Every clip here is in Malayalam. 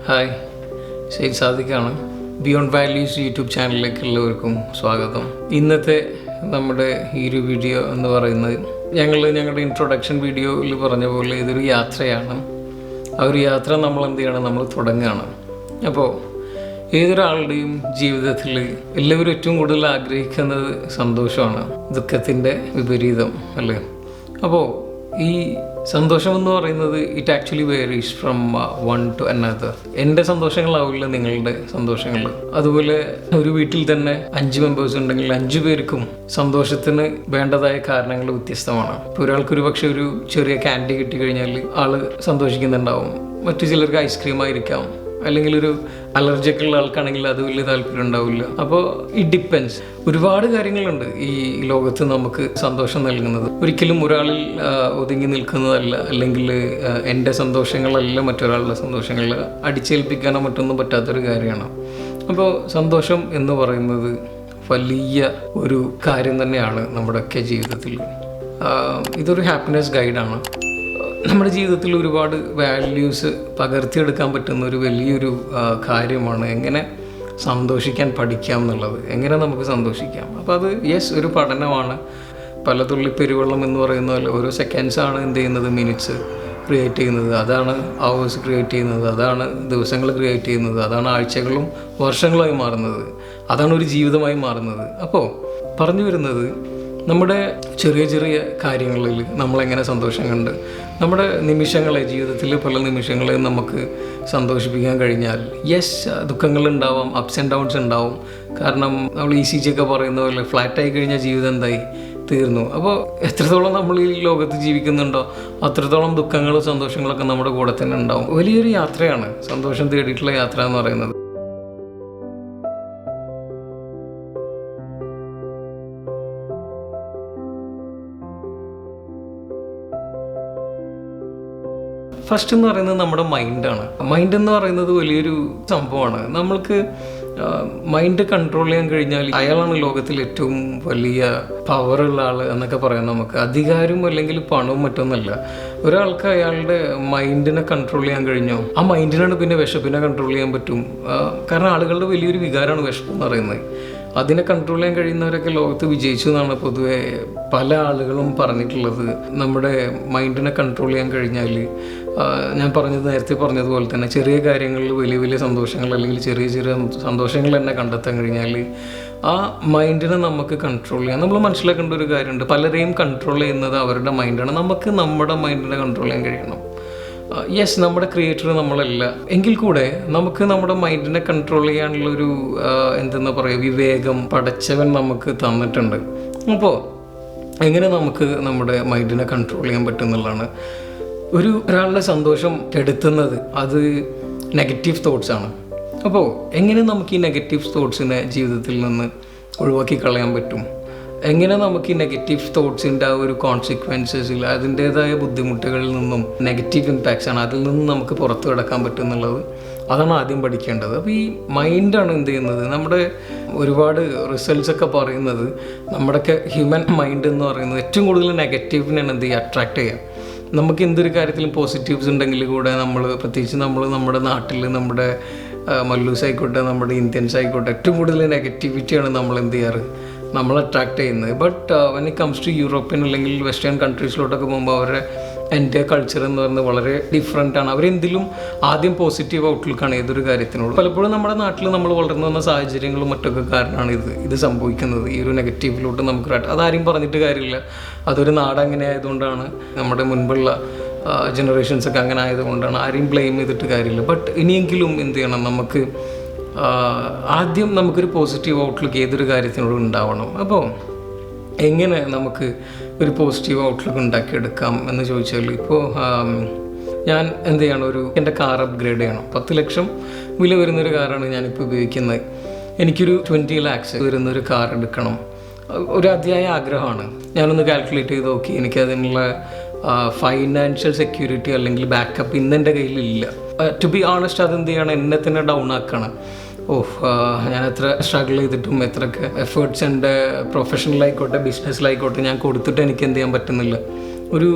ഹായ്, സെയ്ദ് സാദിഖാണ്. ബിയോണ്ട് വാല്യൂസ് യൂട്യൂബ് ചാനലിലേക്ക് എല്ലാവർക്കും സ്വാഗതം. ഇന്നത്തെ നമ്മുടെ ഈ ഒരു വീഡിയോ എന്ന് പറയുന്നത് ഞങ്ങളുടെ ഇൻട്രൊഡക്ഷൻ വീഡിയോയിൽ പറഞ്ഞ പോലെ ഇതൊരു യാത്രയാണ്. ആ ഒരു യാത്ര നമ്മൾ എന്ത് ചെയ്യണം, നമ്മൾ തുടങ്ങുകയാണ്. അപ്പോൾ ഏതൊരാളുടെയും ജീവിതത്തിൽ എല്ലാവരും ഏറ്റവും കൂടുതൽ ആഗ്രഹിക്കുന്നത് സന്തോഷമാണ്, ദുഃഖത്തിൻ്റെ വിപരീതം അല്ലേ? അപ്പോൾ ഈ സന്തോഷം എന്ന് പറയുന്നത് it actually varies from one two another. എൻ്റെ സന്തോഷങ്ങളാവില്ല നിങ്ങളുടെ സന്തോഷങ്ങൾ. അതുപോലെ ഒരു വീട്ടിൽ തന്നെ 5 മെമ്പേഴ്സ് ഉണ്ടെങ്കിൽ 5 പേർക്കും സന്തോഷത്തിന് വേണ്ടതായ കാരണങ്ങൾ വ്യത്യസ്തമാണ്. ഇപ്പോൾ ഒരാൾക്കൊരു പക്ഷേ ഒരു ചെറിയ ക്യാൻഡി കിട്ടിക്കഴിഞ്ഞാൽ ആൾ സന്തോഷിക്കുന്നുണ്ടാവും. മറ്റു ചിലർക്ക് ഐസ്ക്രീം ആയിരിക്കാം, അല്ലെങ്കിൽ ഒരു അലർജിക്കുള്ള ആൾക്കാണെങ്കിൽ അത് വലിയ താല്പര്യം ഉണ്ടാവില്ല. അപ്പോൾ ഇറ്റ് ഡിപ്പെൻസ്. ഒരുപാട് കാര്യങ്ങളുണ്ട് ഈ ലോകത്ത് നമുക്ക് സന്തോഷം നൽകുന്നത്. ഒരിക്കലും ഒരാളിൽ ഒതുങ്ങി നിൽക്കുന്നതല്ല, അല്ലെങ്കിൽ എൻ്റെ സന്തോഷങ്ങളല്ല മറ്റൊരാളുടെ സന്തോഷങ്ങൾ അടിച്ചേൽപ്പിക്കാനോ മറ്റൊന്നും പറ്റാത്തൊരു കാര്യമാണ്. അപ്പോൾ സന്തോഷം എന്ന് പറയുന്നത് വലിയ ഒരു കാര്യം തന്നെയാണ് നമ്മുടെയൊക്കെ ജീവിതത്തിൽ. ഇതൊരു ഹാപ്പിനെസ് ഗൈഡാണ്. നമ്മുടെ ജീവിതത്തിൽ ഒരുപാട് വാല്യൂസ് പകർത്തിയെടുക്കാൻ പറ്റുന്ന ഒരു വലിയൊരു കാര്യമാണ് എങ്ങനെ സന്തോഷിക്കാൻ പഠിക്കാം എന്നുള്ളത്. എങ്ങനെ നമുക്ക് സന്തോഷിക്കാം. അപ്പോൾ അത് ഒരു പഠനമാണ്. പല തുള്ളി പെരുവെള്ളം എന്ന് പറയുന്ന പോലെ ഓരോ സെക്കൻഡ്സാണ് എന്ത് ചെയ്യുന്നത്, മിനിറ്റ്സ് ക്രിയേറ്റ് ചെയ്യുന്നത്. അതാണ് അവേഴ്സ് ക്രിയേറ്റ് ചെയ്യുന്നത്. അതാണ് ദിവസങ്ങൾ ക്രിയേറ്റ് ചെയ്യുന്നത്. അതാണ് ആഴ്ചകളും വർഷങ്ങളായി മാറുന്നത്. അതാണ് ഒരു ജീവിതമായി മാറുന്നത്. അപ്പോൾ പറഞ്ഞു വരുന്നത്, നമ്മുടെ ചെറിയ ചെറിയ കാര്യങ്ങളിൽ നമ്മളെങ്ങനെ സന്തോഷം കണ്ട് നമ്മുടെ നിമിഷങ്ങളെ, ജീവിതത്തിൽ പല നിമിഷങ്ങളെ നമുക്ക് സന്തോഷിപ്പിക്കാൻ കഴിഞ്ഞാൽ ദുഃഖങ്ങളുണ്ടാവാം, അപ്സ് ആൻഡ് ഡൗൺസ് ഉണ്ടാവും. കാരണം നമ്മൾ ECG ഒക്കെ പറയുന്ന പോലെ ഫ്ലാറ്റായി കഴിഞ്ഞാൽ ജീവിതം എന്തായി, തീർന്നു. അപ്പോൾ എത്രത്തോളം നമ്മൾ ഈ ലോകത്ത് ജീവിക്കുന്നുണ്ടോ അത്രത്തോളം ദുഃഖങ്ങളും സന്തോഷങ്ങളൊക്കെ നമ്മുടെ കൂടെ തന്നെ ഉണ്ടാവും. വലിയൊരു യാത്രയാണ് സന്തോഷം തേടിയിട്ടുള്ള യാത്ര എന്ന് പറയുന്നത്. ഫസ്റ്റ് എന്ന് പറയുന്നത് നമ്മുടെ മൈൻഡാണ്. മൈൻഡ് എന്ന് പറയുന്നത് വലിയൊരു സംഭവമാണ്. നമ്മൾക്ക് മൈൻഡ് കൺട്രോൾ ചെയ്യാൻ കഴിഞ്ഞാൽ അയാളാണ് ലോകത്തിൽ ഏറ്റവും വലിയ പവറുള്ള ആൾ എന്നൊക്കെ പറയാം. നമുക്ക് അധികാരം അല്ലെങ്കിൽ പണവും മറ്റൊന്നല്ല. ഒരാൾക്ക് അയാളുടെ മൈൻഡിനെ കൺട്രോൾ ചെയ്യാൻ കഴിഞ്ഞോ ആ മൈൻഡിനാണ് പിന്നെ വിശപ്പിനെ കൺട്രോൾ ചെയ്യാൻ പറ്റും. കാരണം ആളുകളുടെ വലിയൊരു വികാരമാണ് വിശപ്പ് എന്ന് പറയുന്നത്. അതിനെ കൺട്രോൾ ചെയ്യാൻ കഴിയുന്നവരൊക്കെ ലോകത്ത് വിജയിച്ചു എന്നാണ് പൊതുവെ പല ആളുകളും പറഞ്ഞിട്ടുള്ളത്. നമ്മുടെ മൈൻഡിനെ കൺട്രോൾ ചെയ്യാൻ കഴിഞ്ഞാൽ, ഞാൻ നേരത്തെ പറഞ്ഞതുപോലെ തന്നെ ചെറിയ കാര്യങ്ങളിൽ വലിയ വലിയ സന്തോഷങ്ങൾ അല്ലെങ്കിൽ ചെറിയ ചെറിയ സന്തോഷങ്ങൾ തന്നെ കണ്ടെത്താൻ കഴിഞ്ഞാൽ ആ മൈൻഡിനെ നമുക്ക് കൺട്രോൾ ചെയ്യാം. നമ്മൾ മനസ്സിലാക്കേണ്ട ഒരു കാര്യമുണ്ട്, പലരെയും കൺട്രോൾ ചെയ്യുന്നത് അവരുടെ മൈൻഡാണ്. നമുക്ക് നമ്മുടെ മൈൻഡിനെ കൺട്രോൾ ചെയ്യാൻ കഴിയണം. നമ്മുടെ ക്രിയേറ്റർ നമ്മളല്ല, എങ്കിൽ കൂടെ നമുക്ക് നമ്മുടെ മൈൻഡിനെ കൺട്രോൾ ചെയ്യാനുള്ളൊരു എന്തെന്നാ പറയുക, വിവേകം പടച്ചവൻ നമുക്ക് തന്നിട്ടുണ്ട്. അപ്പോൾ എങ്ങനെ നമുക്ക് നമ്മുടെ മൈൻഡിനെ കൺട്രോൾ ചെയ്യാൻ പറ്റുന്നുള്ളതാണ്. ഒരാളുടെ സന്തോഷം കെടുത്തുന്നത് അത് നെഗറ്റീവ് തോട്ട്സാണ്. അപ്പോൾ എങ്ങനെ നമുക്ക് ഈ നെഗറ്റീവ് തോട്ട്സിനെ ജീവിതത്തിൽ നിന്ന് ഒഴിവാക്കി കളയാൻ പറ്റും, എങ്ങനെ നമുക്ക് ഈ നെഗറ്റീവ് തോട്ട്സിൻ്റെ ആ ഒരു കോൺസിക്വൻസസിൽ അതിൻ്റേതായ ബുദ്ധിമുട്ടുകളിൽ നിന്നും നെഗറ്റീവ് ഇമ്പാക്ട്സ് ആണ് അതിൽ നിന്നും നമുക്ക് പുറത്തു കിടക്കാൻ പറ്റും എന്നുള്ളത്, അതാണ് ആദ്യം പഠിക്കേണ്ടത്. അപ്പോൾ ഈ മൈൻഡാണ് എന്ത് ചെയ്യുന്നത്, നമ്മുടെ ഒരുപാട് റിസൾട്ട്സൊക്കെ പറയുന്നത് നമ്മുടെയൊക്കെ ഹ്യൂമൻ മൈൻഡ് എന്ന് പറയുന്നത് ഏറ്റവും കൂടുതൽ നെഗറ്റീവിനാണ് എന്ത് ചെയ്യുക, അട്രാക്റ്റ് ചെയ്യുക. നമുക്ക് എന്തൊരു കാര്യത്തിലും പോസിറ്റീവ്സ് ഉണ്ടെങ്കിൽ കൂടെ പ്രത്യേകിച്ച് നമ്മുടെ നാട്ടിൽ നമ്മുടെ മല്ലൂസ് ആയിക്കോട്ടെ, നമ്മുടെ ഇന്ത്യൻസ് ആയിക്കോട്ടെ, ഏറ്റവും കൂടുതൽ നെഗറ്റിവിറ്റിയാണ് നമ്മൾ എന്ത് ചെയ്യാറ്, നമ്മൾ അട്രാക്റ്റ് ചെയ്യുന്നത്. But when it comes to European അല്ലെങ്കിൽ വെസ്റ്റേൺ കൺട്രീസിലോട്ടൊക്കെ പോകുമ്പോൾ അവരുടെ എൻ്റെ കൾച്ചർ എന്ന് പറയുന്നത് വളരെ ഡിഫറെൻ്റ് ആണ്. അവരെന്തിലും ആദ്യം പോസിറ്റീവ് ഔട്ട്ലുക്കാണ് ഏതൊരു കാര്യത്തിനോട്. പലപ്പോഴും നമ്മുടെ നാട്ടിൽ നമ്മൾ വളർന്നു വന്ന സാഹചര്യങ്ങളും മറ്റൊക്കെ കാരണമാണ് ഇത് സംഭവിക്കുന്നത്. ഈ ഒരു നെഗറ്റീവിലോട്ട് നമുക്ക് അതാരും പറഞ്ഞിട്ട് കാര്യമില്ല. അതൊരു നാടങ്ങനെ ആയതുകൊണ്ടാണ്, നമ്മുടെ മുൻപുള്ള ജനറേഷൻസൊക്കെ അങ്ങനെ ആയതുകൊണ്ടാണ്. ആരെയും ബ്ലെയിം ചെയ്തിട്ട് കാര്യമില്ല. ബട്ട് ഇനിയെങ്കിലും എന്ത് ചെയ്യണം, നമുക്ക് ആദ്യം നമുക്കൊരു പോസിറ്റീവ് ഔട്ട്ലുക്ക് ഏതൊരു കാര്യത്തിനോടും ഉണ്ടാവണം. അപ്പോൾ എങ്ങനെ നമുക്ക് ഒരു പോസിറ്റീവ് ഔട്ട്ലുക്ക് ഉണ്ടാക്കിയെടുക്കാം എന്ന് ചോദിച്ചാൽ, ഇപ്പോൾ ഞാൻ എന്ത് ചെയ്യണം, എൻ്റെ കാർ അപ്ഗ്രേഡ് ചെയ്യണം. 10 ലക്ഷം വില വരുന്നൊരു കാറാണ് ഞാനിപ്പോൾ ഉപയോഗിക്കുന്നത്. എനിക്കൊരു 20 lakhs വരുന്നൊരു കാർ എടുക്കണം. ഒരു അതിയായ ആഗ്രഹമാണ്. ഞാനൊന്ന് കാൽക്കുലേറ്റ് ചെയ്ത് നോക്കി, എനിക്കതിനുള്ള ഫൈനാൻഷ്യൽ സെക്യൂരിറ്റി അല്ലെങ്കിൽ ബാക്കപ്പ് ഇന്നെൻ്റെ കയ്യിലില്ല. ടു ബി ഓണസ്റ്റ്, അതെന്ത് ചെയ്യണം, എന്നെ തന്നെ ഡൗൺ ആക്കണം. ഞാൻ എത്ര സ്ട്രഗിൾ ചെയ്തിട്ടും എത്രയൊക്കെ എഫേർട്സ് എൻ്റെ പ്രൊഫഷണലായിക്കോട്ടെ ബിസിനസ്സിലായിക്കോട്ടെ ഞാൻ കൊടുത്തിട്ട് എനിക്ക് എന്ത് ചെയ്യാൻ പറ്റുന്നില്ല, ഒരു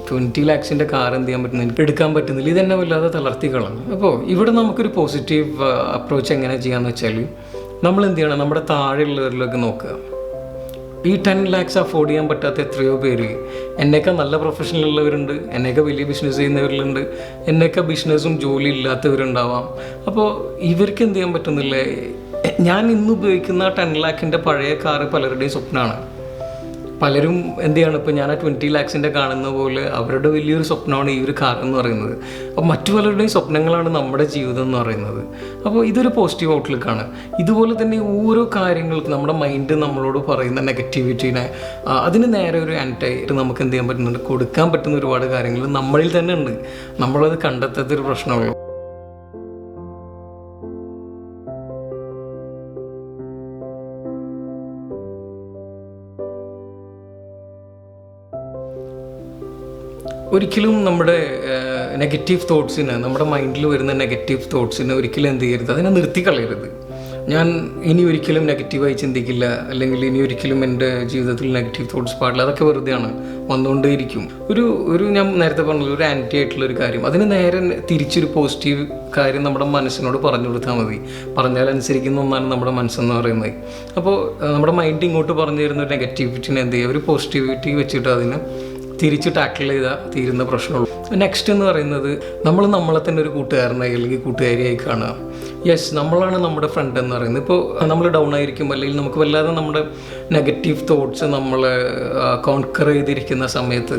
20 lakhs കാർ എന്ത് ചെയ്യാൻ പറ്റുന്നില്ല, എനിക്ക് എടുക്കാൻ പറ്റുന്നില്ല, ഇതെന്നെ വല്ലാതെ തളർത്തി കളഞ്ഞു. അപ്പോൾ ഇവിടെ നമുക്കൊരു പോസിറ്റീവ് അപ്രോച്ച് എങ്ങനെ ചെയ്യാമെന്ന് വെച്ചാൽ നമ്മൾ എന്ത് ചെയ്യണം, നമ്മുടെ താഴെയുള്ളവരിലൊക്കെ നോക്കുക. ഈ 10 lakhs അഫോർഡ് ചെയ്യാൻ പറ്റാത്ത എത്രയോ പേര്, എന്നേക്കാൾ നല്ല പ്രൊഫഷനിലുള്ളവരുണ്ട്, എന്നേക്കാൾ വലിയ ബിസിനസ് ചെയ്യുന്നവരിലുണ്ട്, എന്നേക്കാൾ ബിസിനസ്സും ജോലി ഇല്ലാത്തവരുണ്ടാവാം. അപ്പോൾ ഇവർക്ക് എന്ത് ചെയ്യാൻ പറ്റുന്നില്ല. ഞാൻ ഇന്ന് ഉപയോഗിക്കുന്ന 10 lakh പഴയ കാറ് പലരുടെയും സ്വപ്നമാണ്. പലരും എന്ത് ചെയ്യണം, ഇപ്പോൾ ഞാൻ 20 lakhs കാണുന്ന പോലെ അവരുടെ വലിയൊരു സ്വപ്നമാണ് ഈ ഒരു കാർ എന്ന് പറയുന്നത്. അപ്പോൾ മറ്റു പലരുടെയും സ്വപ്നങ്ങളാണ് നമ്മുടെ ജീവിതം എന്ന് പറയുന്നത്. അപ്പോൾ ഇതൊരു പോസിറ്റീവ് ഔട്ട്ലുക്കാണ്. ഇതുപോലെ തന്നെ ഓരോ കാര്യങ്ങൾക്ക് നമ്മുടെ മൈൻഡ് നമ്മളോട് പറയുന്ന നെഗറ്റിവിറ്റീനെ അതിന് നേരെ ഒരു ആൻറ്റായിട്ട് നമുക്ക് എന്ത് ചെയ്യാൻ പറ്റുന്നുണ്ട്, കൊടുക്കാൻ പറ്റുന്ന ഒരുപാട് കാര്യങ്ങൾ നമ്മളിൽ തന്നെ ഉണ്ട്. നമ്മളത് കണ്ടെത്താത്തൊരു പ്രശ്നമുള്ളൂ. ഒരിക്കലും നമ്മുടെ നെഗറ്റീവ് തോട്ട്സിന്, നമ്മുടെ മൈൻഡിൽ വരുന്ന നെഗറ്റീവ് തോട്ട്സിന് ഒരിക്കലും എന്ത് ചെയ്യരുത്, അതിനെ നിർത്തിക്കളയരുത്. ഞാൻ ഇനി ഒരിക്കലും നെഗറ്റീവായി ചിന്തിക്കില്ല, അല്ലെങ്കിൽ ഇനി ഒരിക്കലും എൻ്റെ ജീവിതത്തിൽ നെഗറ്റീവ് തോട്ട്സ് പാടില്ല, അതൊക്കെ വെറുതെയാണ്, വന്നുകൊണ്ടേയിരിക്കും. ഒരു ഞാൻ നേരത്തെ പറഞ്ഞത് ഒരു ആൻറ്റി ആയിട്ടുള്ളൊരു കാര്യം, അതിന് നേരെ തിരിച്ചൊരു പോസിറ്റീവ് കാര്യം നമ്മുടെ മനസ്സിനോട് പറഞ്ഞു കൊടുത്താൽ മതി. പറഞ്ഞാൽ അനുസരിക്കുന്ന ഒന്നാണ് നമ്മുടെ മനസ്സെന്ന് പറയുന്നത്. അപ്പോൾ നമ്മുടെ മൈൻഡ് ഇങ്ങോട്ട് പറഞ്ഞു തരുന്ന ഒരു നെഗറ്റിവിറ്റിനെ എന്ത് ചെയ്യുക, ഒരു പോസിറ്റിവിറ്റി വെച്ചിട്ട് അതിനെ തിരിച്ച് ടാക്കിൾ ചെയ്താൽ തീരുന്ന പ്രശ്നമുള്ളൂ. നെക്സ്റ്റ് എന്ന് പറയുന്നത് നമ്മൾ നമ്മളെ തന്നെ ഒരു കൂട്ടുകാരനായി അല്ലെങ്കിൽ കൂട്ടുകാരിയായി കാണുക. യെസ്, നമ്മളാണ് നമ്മുടെ ഫ്രണ്ട് എന്ന് പറയുന്നത്. ഇപ്പോൾ നമ്മൾ ഡൗൺ ആയിരിക്കുമ്പോൾ അല്ലെങ്കിൽ നമുക്ക് വല്ലാതെ നമ്മുടെ നെഗറ്റീവ് തോട്ട്സ് നമ്മളെ കോൺക്കർ ചെയ്തിരിക്കുന്ന സമയത്ത്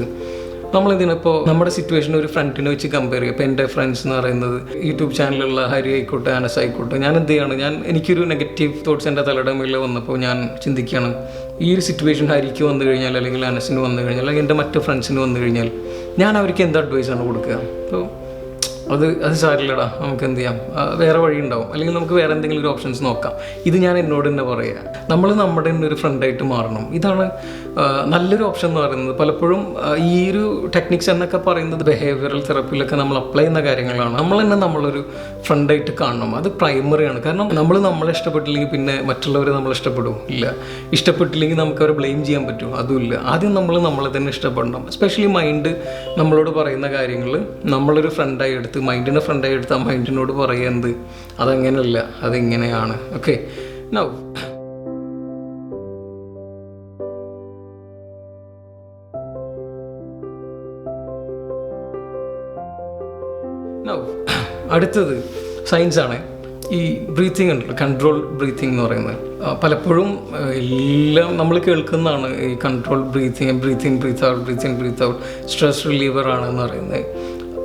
നമ്മളിതിനിപ്പോൾ നമ്മുടെ സിറ്റുവേഷൻ ഒരു ഫ്രണ്ടിനെ വെച്ച് കമ്പയർ ചെയ്യും. ഇപ്പോൾ എൻ്റെ ഫ്രണ്ട്സ് എന്ന് പറയുന്നത് യൂട്യൂബ് ചാനലിലുള്ള ഹരി ആയിക്കോട്ടെ, അനസ് ആയിക്കോട്ടെ, ഞാൻ എന്ത് ചെയ്യാണ്, എനിക്കൊരു നെഗറ്റീവ് തോട്ട്സ് എൻ്റെ തലയുടെ മേലെ വന്നപ്പോൾ ഞാൻ ചിന്തിക്കുകയാണ്, ഈ ഒരു സിറ്റുവേഷൻ ഹരിക്ക് വന്നു കഴിഞ്ഞാൽ അല്ലെങ്കിൽ അനസിന് വന്നു കഴിഞ്ഞാൽ അല്ലെങ്കിൽ എൻ്റെ മറ്റു ഫ്രണ്ട്സിന് വന്നു കഴിഞ്ഞാൽ ഞാൻ അവർക്ക് എന്ത് അഡ്വൈസാണ് കൊടുക്കുക. അപ്പോൾ അത് സാരില്ലടാ, നമുക്ക് എന്ത് ചെയ്യാം, വേറെ വഴി ഉണ്ടാവും, അല്ലെങ്കിൽ നമുക്ക് വേറെ എന്തെങ്കിലും ഒരു ഓപ്ഷൻസ് നോക്കാം. ഇത് ഞാൻ എന്നോട് തന്നെ പറയുക, നമ്മൾ നമ്മുടെ തന്നെ ഒരു ഫ്രണ്ടായിട്ട് മാറണം. ഇതാണ് നല്ലൊരു ഓപ്ഷൻ എന്ന് പറയുന്നത്. പലപ്പോഴും ഈ ഒരു ടെക്നിക്സ് എന്നൊക്കെ പറയുന്നത് ബിഹേവിയറൽ തെറപ്പിയിലൊക്കെ നമ്മൾ അപ്ലൈ ചെയ്യുന്ന കാര്യങ്ങളാണ്. നമ്മൾ തന്നെ നമ്മളൊരു ഫ്രണ്ടായിട്ട് കാണണം. അത് പ്രൈമറിയാണ്. കാരണം നമ്മളെ ഇഷ്ടപ്പെട്ടില്ലെങ്കിൽ പിന്നെ മറ്റുള്ളവർ നമ്മളെ ഇഷ്ടപ്പെടും ഇല്ല, ഇഷ്ടപ്പെട്ടില്ലെങ്കിൽ നമുക്ക് അവരെ ബ്ലെയിം ചെയ്യാൻ പറ്റും അതുമില്ല. ആദ്യം നമ്മളെ തന്നെ ഇഷ്ടപ്പെടണം. എസ്പെഷ്യലി മൈൻഡ് നമ്മളോട് പറയുന്ന കാര്യങ്ങൾ നമ്മളൊരു ഫ്രണ്ടായി എടുത്ത്, മൈൻഡിനെ ഫ്രണ്ടായി എടുത്ത് ആ മൈൻഡിനോട് പറയുന്നത് അതങ്ങനെയല്ല, അതിങ്ങനെയാണ്. ഓക്കെ, നൗ അടുത്തത് സയൻസാണ്. ഈ ബ്രീത്തിങ് ഉണ്ടല്ലോ, കൺട്രോൾ ബ്രീത്തിങ് എന്ന് പറയുന്നത്. പലപ്പോഴും എല്ലാം നമ്മൾ കേൾക്കുന്നതാണ് ഈ control breath out stress reliever ആണെന്ന് പറയുന്നത്.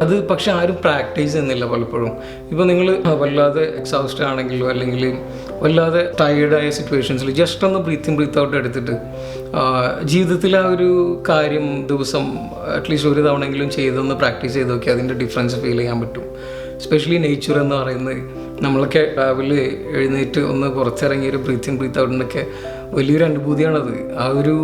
അത് പക്ഷെ ആരും പ്രാക്ടീസ് ചെയ്യുന്നില്ല പലപ്പോഴും. ഇപ്പോൾ നിങ്ങൾ വല്ലാതെ എക്സൗസ്റ്റ് ആണെങ്കിലോ അല്ലെങ്കിൽ വല്ലാതെ ടയേർഡായ സിറ്റുവേഷൻസിൽ ജസ്റ്റ് ഒന്ന് ബ്രീത്ത് ഔട്ട് എടുത്തിട്ട് ജീവിതത്തിൽ ആ ഒരു കാര്യം ദിവസം അറ്റ്ലീസ്റ്റ് ഒരു തവണയെങ്കിലും ചെയ്തൊന്ന് പ്രാക്ടീസ് ചെയ്ത് നോക്കി അതിൻ്റെ ഡിഫറൻസ് ഫീൽ ചെയ്യാൻ പറ്റും. എസ്പെഷ്യലി നേച്ചർ എന്ന് പറയുന്നത്, നമ്മളൊക്കെ രാവിലെ എഴുന്നേറ്റ് ഒന്ന് പുറത്തിറങ്ങിയൊരു ബ്രീത്ത് ഔട്ടിനൊക്കെ വലിയൊരു അനുഭൂതിയാണത്. ആ ഒരു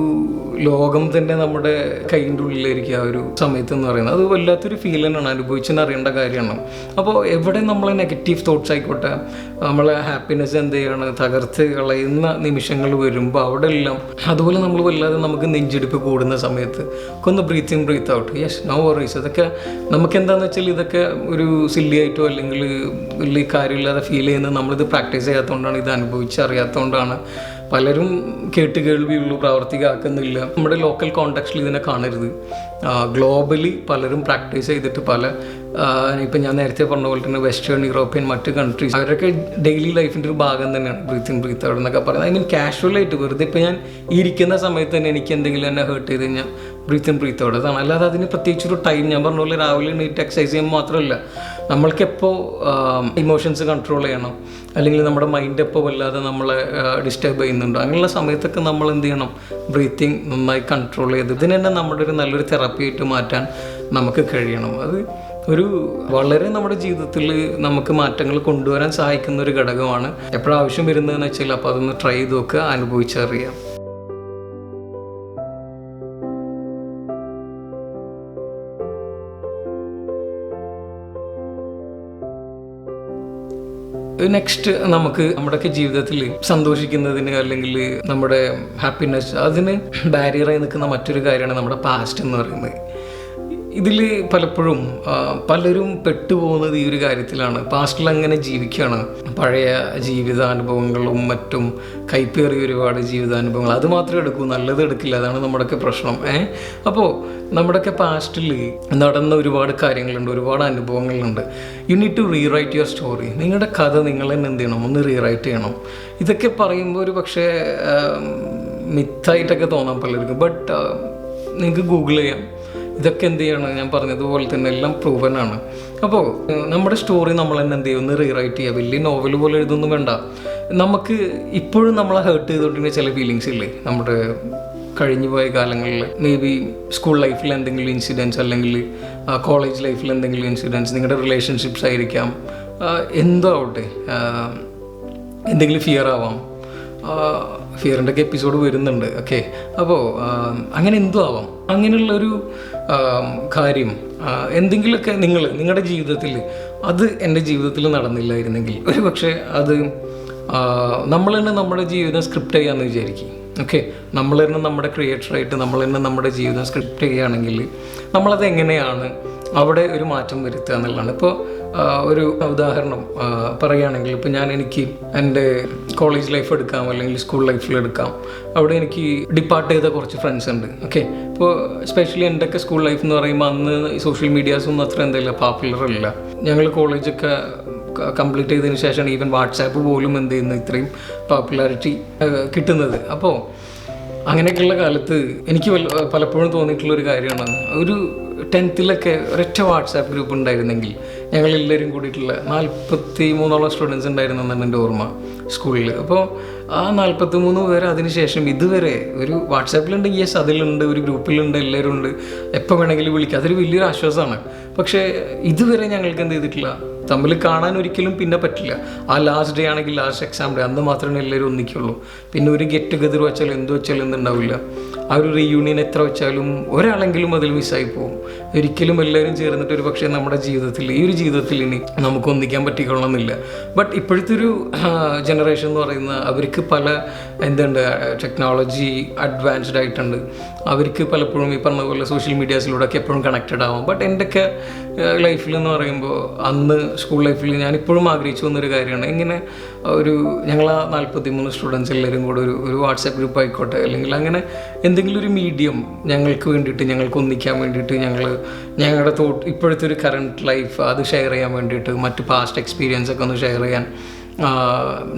ലോകം തന്നെ നമ്മുടെ കൈൻ്റെ ഉള്ളിലായിരിക്കും ആ ഒരു സമയത്ത് എന്ന് പറയുന്നത്. അത് വല്ലാത്തൊരു ഫീൽ തന്നെയാണ്, അനുഭവിച്ചെന്നറിയേണ്ട കാര്യമാണ്. അപ്പോൾ എവിടെ നമ്മളെ നെഗറ്റീവ് തോട്ട്സ് ആയിക്കോട്ടെ, നമ്മളെ ഹാപ്പിനെസ് എന്ത് ചെയ്യാണ് തകർത്ത് കളയുന്ന നിമിഷങ്ങൾ വരുമ്പോൾ അവിടെ എല്ലാം അതുപോലെ നമ്മൾ വല്ലാതെ നമുക്ക് നെഞ്ചെടുപ്പ് കൂടുന്ന സമയത്ത് ഒന്ന് breath out, yes, no worries. അതൊക്കെ നമുക്ക് എന്താണെന്ന് വെച്ചാൽ ഇതൊക്കെ ഒരു സില്ലി ആയിട്ടോ അല്ലെങ്കിൽ വലിയ കാര്യമില്ലാതെ ഫീൽ ചെയ്യുന്നത് നമ്മളിത് പ്രാക്ടീസ് ചെയ്യാത്തതുകൊണ്ടാണ്, ഇത് അനുഭവിച്ചറിയാത്തതുകൊണ്ടാണ്. പലരും കേട്ട് കേൾവിയുള്ളൂ, പ്രവർത്തിക്കാക്കുന്നില്ല. നമ്മുടെ ലോക്കൽ കോണ്ടെക്സ്റ്റിൽ ഇതിനെ കാണരുത്. ഗ്ലോബലി പലരും പ്രാക്ടീസ് ചെയ്തിട്ട് ഇപ്പം ഞാൻ നേരത്തെ പറഞ്ഞ പോലെ തന്നെ വെസ്റ്റേൺ യൂറോപ്യൻ മറ്റ് കൺട്രീസ് അവരൊക്കെ ഡെയിലി ലൈഫിൻ്റെ ഒരു ഭാഗം തന്നെയാണ് ബ്രീത്ത് ഔട്ട് എന്നൊക്കെ പറയുന്നത്. ഐ മീൻ കാഷ്വലായിട്ട് വെറുതെ ഇപ്പം ഞാൻ ഈ ഇരിക്കുന്ന സമയത്ത് തന്നെ എനിക്ക് എന്തെങ്കിലും എന്നെ ഹേർട്ട് ചെയ്ത് കഴിഞ്ഞാൽ ബ്രീത്ത് ഔട്ട് അതാണ്. അല്ലാതെ അതിന് പ്രത്യേകിച്ചൊരു ടൈം, ഞാൻ പറഞ്ഞ പോലെ രാവിലെ എണീറ്റ് എക്സസൈസ് ചെയ്യുമ്പോൾ മാത്രമല്ല, നമ്മൾക്കെപ്പോൾ ഇമോഷൻസ് കൺട്രോൾ ചെയ്യണം അല്ലെങ്കിൽ നമ്മുടെ മൈൻഡ് എപ്പോൾ വല്ലാതെ നമ്മളെ ഡിസ്റ്റർബ് ചെയ്യുന്നുണ്ടോ അങ്ങനെയുള്ള സമയത്തൊക്കെ നമ്മൾ എന്ത് ചെയ്യണം, ബ്രീത്തിങ് നന്നായി കൺട്രോൾ ചെയ്ത് ഇതിന് തന്നെ നമ്മുടെ ഒരു നല്ലൊരു തെറാപ്പി ആയിട്ട് മാറ്റാൻ നമുക്ക് കഴിയണം. അത് ഒരു വളരെ നമ്മുടെ ജീവിതത്തിൽ നമുക്ക് മാറ്റങ്ങൾ കൊണ്ടുവരാൻ സഹായിക്കുന്ന ഒരു ഘടകമാണ്. എപ്പോഴും ആവശ്യം വരുന്നതെന്ന് വെച്ചാൽ അപ്പോൾ അതൊന്ന് ട്രൈ ചെയ്ത് നോക്കുക, അനുഭവിച്ചറിയാം. നെക്സ്റ്റ് നമുക്ക് നമ്മുടെയൊക്കെ ജീവിതത്തിൽ സന്തോഷിക്കുന്നതിന് അല്ലെങ്കിൽ നമ്മുടെ ഹാപ്പിനെസ് അതിന് ബാരിയറായി നിൽക്കുന്ന മറ്റൊരു കാര്യമാണ് നമ്മുടെ പാസ്റ്റ് എന്ന് പറയുന്നത്. ഇതിൽ പലപ്പോഴും പലരും പെട്ടുപോകുന്നത് ഈ ഒരു കാര്യത്തിലാണ്. പാസ്റ്റിൽ അങ്ങനെ ജീവിക്കുകയാണ്, പഴയ ജീവിതാനുഭവങ്ങളും മറ്റും കൈപ്പേറിയ ഒരുപാട് ജീവിതാനുഭവങ്ങൾ അത് മാത്രമേ എടുക്കൂ, നല്ലത് എടുക്കില്ല. അതാണ് നമ്മുടെയൊക്കെ പ്രശ്നം. അപ്പോൾ നമ്മുടെയൊക്കെ പാസ്റ്റിൽ നടന്ന ഒരുപാട് കാര്യങ്ങളുണ്ട്, ഒരുപാട് അനുഭവങ്ങളുണ്ട്. You need to rewrite your story. നിങ്ങളുടെ കഥ നിങ്ങൾ തന്നെ എന്ത് ചെയ്യണം, ഒന്ന് റീറൈറ്റ് ചെയ്യണം. ഇതൊക്കെ പറയുമ്പോൾ ഒരു പക്ഷേ മിത്തായിട്ടൊക്കെ തോന്നാം പലർക്കും, ബട്ട് നിങ്ങൾക്ക് ഗൂഗിൾ ചെയ്യാം. ഇതൊക്കെ എന്ത് ചെയ്യണം, ഞാൻ പറഞ്ഞതുപോലെ തന്നെ എല്ലാം പ്രൂവനാണ്. അപ്പോൾ നമ്മുടെ സ്റ്റോറി നമ്മൾ തന്നെ എന്ത് ചെയ്യും, ഒന്ന് റീറൈറ്റ് ചെയ്യുക. വലിയ നോവൽ പോലെ എഴുതൊന്നും വേണ്ട. നമുക്ക് ഇപ്പോഴും നമ്മളെ ഹേർട്ട് ചെയ്തുകൊണ്ടിരുന്ന ചില ഫീലിങ്സ് ഇല്ലേ നമ്മുടെ കഴിഞ്ഞു പോയ കാലങ്ങളിൽ. മേ ബി സ്കൂൾ ലൈഫിൽ എന്തെങ്കിലും ഇൻസിഡൻസ്, അല്ലെങ്കിൽ കോളേജ് ലൈഫിൽ എന്തെങ്കിലും ഇൻസിഡൻസ്, നിങ്ങളുടെ റിലേഷൻഷിപ്സ് ആയിരിക്കാം, എന്തോ ആവട്ടെ, എന്തെങ്കിലും ഫിയർ ആവാം. ഫിയറിൻ്റെ ഒക്കെ എപ്പിസോഡ് വരുന്നുണ്ട്. ഓക്കെ, അപ്പോൾ അങ്ങനെ എന്തോ ആവാം. അങ്ങനെയുള്ളൊരു കാര്യം എന്തെങ്കിലുമൊക്കെ നിങ്ങളുടെ ജീവിതത്തിൽ അത് എൻ്റെ ജീവിതത്തിൽ നടന്നില്ലായിരുന്നെങ്കിൽ ഒരു പക്ഷേ അത് നമ്മൾ തന്നെ നമ്മുടെ ജീവിതം സ്ക്രിപ്റ്റ് ചെയ്യാമെന്ന് വിചാരിക്കും. ഓക്കെ, നമ്മൾ തന്നെ നമ്മുടെ ക്രിയേറ്ററായിട്ട് നമ്മൾ തന്നെ നമ്മുടെ ജീവിതം സ്ക്രിപ്റ്റ് ചെയ്യുകയാണെങ്കിൽ നമ്മളത് എങ്ങനെയാണ് അവിടെ ഒരു മാറ്റം വരുത്തുക എന്നുള്ളതാണ്. ഇപ്പോൾ ഒരു ഉദാഹരണം പറയുകയാണെങ്കിൽ, ഇപ്പോൾ എനിക്ക് എൻ്റെ കോളേജ് ലൈഫ് എടുക്കാം, അല്ലെങ്കിൽ സ്കൂൾ ലൈഫിൽ എടുക്കാം. അവിടെ എനിക്ക് ഡിപ്പാർട്ട് ചെയ്ത കുറച്ച് ഫ്രണ്ട്സ് ഉണ്ട്. ഓക്കെ, ഇപ്പോൾ എസ്പെഷ്യലി എൻ്റെയൊക്കെ സ്കൂൾ ലൈഫ് എന്ന് പറയുമ്പോൾ അന്ന് സോഷ്യൽ മീഡിയാസൊന്നും അത്ര എന്തെങ്കിലും പോപ്പുലർ അല്ല. ഞങ്ങൾ കോളേജൊക്കെ കംപ്ലീറ്റ് ചെയ്തതിന് ശേഷമാണ് ഈവൻ വാട്സാപ്പ് പോലും എന്ത് ചെയ്യുന്നത് ഇത്രയും പോപ്പുലാരിറ്റി കിട്ടുന്നത്. അപ്പോൾ അങ്ങനെയൊക്കെയുള്ള കാലത്ത് എനിക്ക് പലപ്പോഴും തോന്നിയിട്ടുള്ളൊരു കാര്യമാണ്, ഒരു 10th ഒരൊറ്റ വാട്സാപ്പ് ഗ്രൂപ്പ് ഉണ്ടായിരുന്നെങ്കിൽ ഞങ്ങളെല്ലാവരും കൂടിയിട്ടുള്ള 43 സ്റ്റുഡൻസ് ഉണ്ടായിരുന്നു എന്നാണ് എൻ്റെ ഓർമ്മ സ്കൂളിൽ. അപ്പോൾ ആ 43 പേര് അതിനുശേഷം ഇതുവരെ ഒരു വാട്സാപ്പിലുണ്ടെങ്കിൽ യെസ് അതിലുണ്ട്, ഒരു ഗ്രൂപ്പിലുണ്ട്, എല്ലാവരും ഉണ്ട്, എപ്പോൾ വേണമെങ്കിലും വിളിക്കുക, അതൊരു വലിയൊരു ആശ്വാസമാണ്. പക്ഷേ ഇതുവരെ ഞങ്ങൾക്ക് എന്ത് ചെയ്തിട്ടില്ല, തമ്മിൽ കാണാൻ ഒരിക്കലും പിന്നെ പറ്റില്ല. ആ ലാസ്റ്റ് ഡേ ആണെങ്കിൽ ലാസ്റ്റ് എക്സാം ഡേ അന്ന് മാത്രമേ എല്ലാവരും ഒന്നിക്കുള്ളൂ. പിന്നെ ഒരു ഗെറ്റ് ടുഗദർ വെച്ചാലും എന്ത് വെച്ചാലും എന്തുണ്ടാവില്ല. ആ ഒരു റീയൂണിയൻ എത്ര വെച്ചാലും ഒരാളെങ്കിലും അതിൽ മിസ്സായി പോകും. ഒരിക്കലും എല്ലാവരും ചേർന്നിട്ട് ഒരു പക്ഷേ നമ്മുടെ ജീവിതത്തിൽ ഈ ഒരു ജീവിതത്തിൽ ഇനി നമുക്ക് ഒന്നിക്കാൻ പറ്റിക്കൊള്ളണമെന്നില്ല. ബട്ട് ഇപ്പോഴത്തെ ഒരു ജനറേഷൻ എന്ന് പറയുന്ന അവർക്ക് പല ടെക്നോളജി അഡ്വാൻസ്ഡ് ആയിട്ടുണ്ട്. അവർക്ക് പലപ്പോഴും ഈ പറഞ്ഞ പോലെ സോഷ്യൽ മീഡിയാസിലൂടെയൊക്കെ എപ്പോഴും കണക്റ്റഡ് ആവും. ബട്ട് എൻ്റെയൊക്കെ ലൈഫിൽ എന്ന് പറയുമ്പോൾ അന്ന് സ്കൂൾ ലൈഫിൽ ഞാനിപ്പോഴും ആഗ്രഹിച്ചു വന്നൊരു കാര്യമാണ്, ഇങ്ങനെ ഞങ്ങൾ ആ 43 സ്റ്റുഡൻസ് എല്ലാവരും കൂടെ ഒരു വാട്സാപ്പ് ഗ്രൂപ്പ് ആയിക്കോട്ടെ, അല്ലെങ്കിൽ അങ്ങനെ എന്തെങ്കിലും ഒരു മീഡിയം ഞങ്ങൾക്ക് വേണ്ടിയിട്ട്, ഞങ്ങൾക്ക് ഒന്നിക്കാൻ വേണ്ടിയിട്ട്, ഞങ്ങളുടെ ഇപ്പോഴത്തെ ഒരു കറണ്ട് ലൈഫ് അത് ഷെയർ ചെയ്യാൻ വേണ്ടിയിട്ട്, മറ്റ് പാസ്റ്റ് എക്സ്പീരിയൻസ് ഒക്കെ ഒന്ന് ഷെയർ ചെയ്യാൻ,